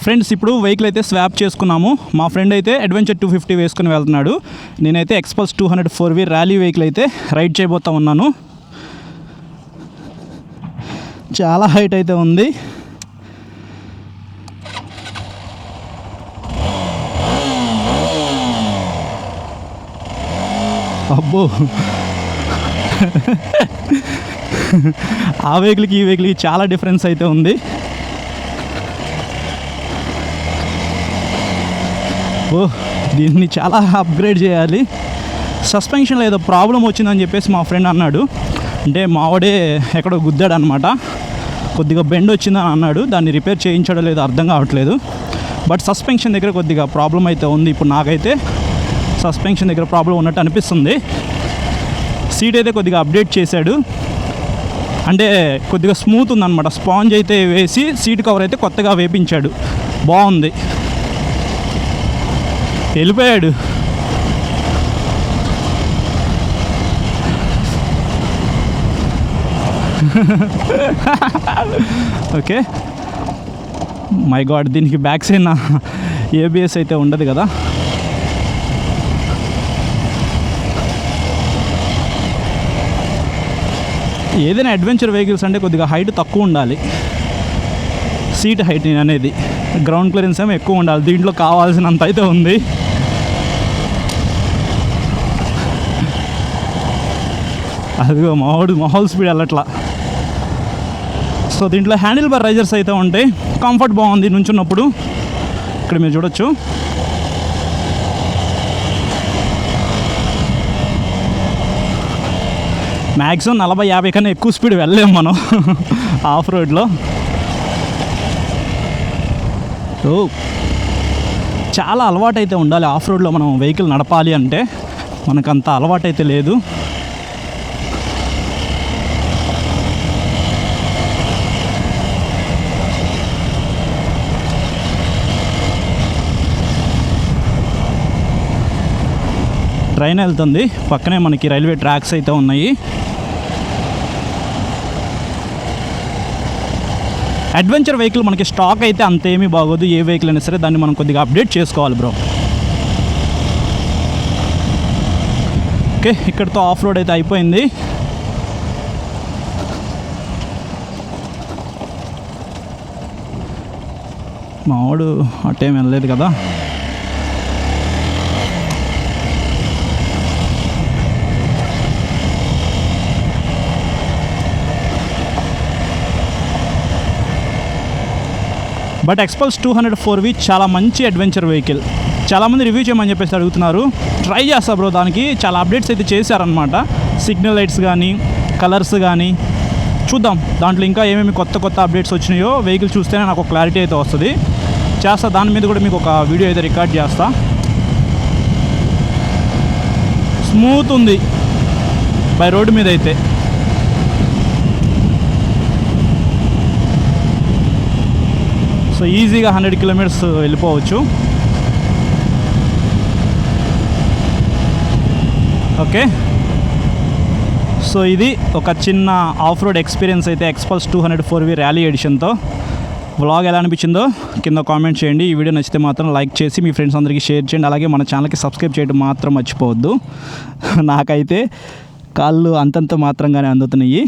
Friends ఇప్పుడు vehicle అయితే swap చేసుకున్నాము. మా ఫ్రెండ్ అయితే అడ్వెంచర్ 250 వేసుకుని వెళ్తున్నాడు. నేనైతే ఎక్స్పల్స్ 200 4V ర్యాలీ వెహికల్ అయితే రైడ్ చేయబోతా ఉన్నాను. చాలా హైట్ అయితే ఉంది. అబ్బో ఆ వెహికల్కి ఈ వెహికల్కి చాలా డిఫరెన్స్ అయితే ఉంది. ఓ దీన్ని చాలా అప్గ్రేడ్ చేయాలి. సస్పెన్షన్లో ఏదో ప్రాబ్లం వచ్చిందని చెప్పేసి మా ఫ్రెండ్ అన్నాడు. అంటే మావాడే ఎక్కడో గుద్దాడు అనమాట, కొద్దిగా బెండ్ వచ్చిందని అన్నాడు. దాన్ని రిపేర్ చేయించడో లేదో అర్థం కావట్లేదు. బట్ సస్పెన్షన్ దగ్గర కొద్దిగా ప్రాబ్లం అయితే ఉంది. ఇప్పుడు నాకైతే సస్పెన్షన్ దగ్గర ప్రాబ్లం ఉన్నట్టు అనిపిస్తుంది. సీట్ అయితే కొద్దిగా అప్డేట్ చేశాడు, అంటే కొద్దిగా స్మూత్ ఉందన్నమాట. స్పాంజ్ అయితే వేసి సీట్ కవర్ అయితే కొత్తగా వేపించాడు. బాగుంది. వెళ్ళిపోయాడు. ఓకే, మై గాడ్, దీనికి బ్యాక్ సైడ్ ఏబిఎస్ అయితే ఉండదు కదా. ఏదైనా అడ్వెంచర్ వెహికల్స్ అంటే కొద్దిగా హైట్ తక్కువ ఉండాలి. సీట్ హైట్ అనేది, గ్రౌండ్ క్లియరెన్స్ ఏమో ఎక్కువ ఉండాలి. దీంట్లో కావాల్సినంత అయితే ఉంది. అదిగో మాహోల్ స్పీడ్ వెళ్ళట్లా. సో దీంట్లో హ్యాండిల్ బార్ రైజర్స్ అయితే ఉంటాయి. కంఫర్ట్ బాగుంది నుంచున్నప్పుడు. ఇక్కడ మీరు చూడొచ్చు. మ్యాక్సిమం 40-50 కన్నా ఎక్కువ స్పీడ్ వెళ్ళలేము మనం ఆఫ్ రోడ్లో. ఓ చాలా అలవాటు అయితే ఉండాలి ఆఫ్ రోడ్లో మనం వెహికల్ నడపాలి అంటే. మనకంత అలవాటు అయితే లేదు. ట్రైన్ వెళ్తుంది, పక్కనే మనకి రైల్వే ట్రాక్స్ అయితే ఉన్నాయి. అడ్వెంచర్ వెహికల్ మనకి స్టాక్ అయితే అంతేమీ బాగోదు. ఏ వెహికల్ అయినా సరే దాన్ని మనం కొద్దిగా అప్డేట్ చేసుకోవాలి బ్రో. ఓకే, ఇక్కడితో ఆఫ్ రోడ్ అయితే అయిపోయింది. మావాడు అటేం వెళ్ళలేదు కదా. బట్ ఎక్స్పల్స్ 200 4V చాలా మంచి అడ్వెంచర్ వెహికల్. చాలామంది రివ్యూ చేయమని చెప్పేసి అడుగుతున్నారు. ట్రై చేస్తా బ్రో. దానికి చాలా అప్డేట్స్ అయితే చేశారనమాట. సిగ్నల్ లైట్స్ కానీ, కలర్స్ కానీ చూద్దాం. దాంట్లో ఇంకా ఏమేమి కొత్త అప్డేట్స్ వచ్చినాయో వెహికల్ చూస్తేనే నాకు ఒక క్లారిటీ అయితే వస్తుంది. చేస్తా, దాని మీద కూడా మీకు ఒక వీడియో అయితే రికార్డ్ చేస్తా. స్మూత్ ఉంది బై రోడ్డు మీద అయితే. సో ఈజీగా 100 కిలోమీటర్స్ వెళ్ళిపోవచ్చు. ఓకే, సో ఇది ఒక చిన్న ఆఫ్ రోడ్ ఎక్స్పీరియన్స్ అయితే ఎక్స్పల్స్ 200 4V ర్యాలీ ఎడిషన్తో. వ్లాగ్ ఎలా అనిపించిందో కింద కామెంట్ చేయండి. ఈ వీడియో నచ్చితే మాత్రం లైక్ చేసి మీ ఫ్రెండ్స్ అందరికీ షేర్ చేయండి. అలాగే మన ఛానల్కి సబ్స్క్రైబ్ చేయడం మాత్రం మర్చిపోవద్దు. నాకైతే కాళ్ళు అంతంత మాత్రంగానే అందుతున్నాయి.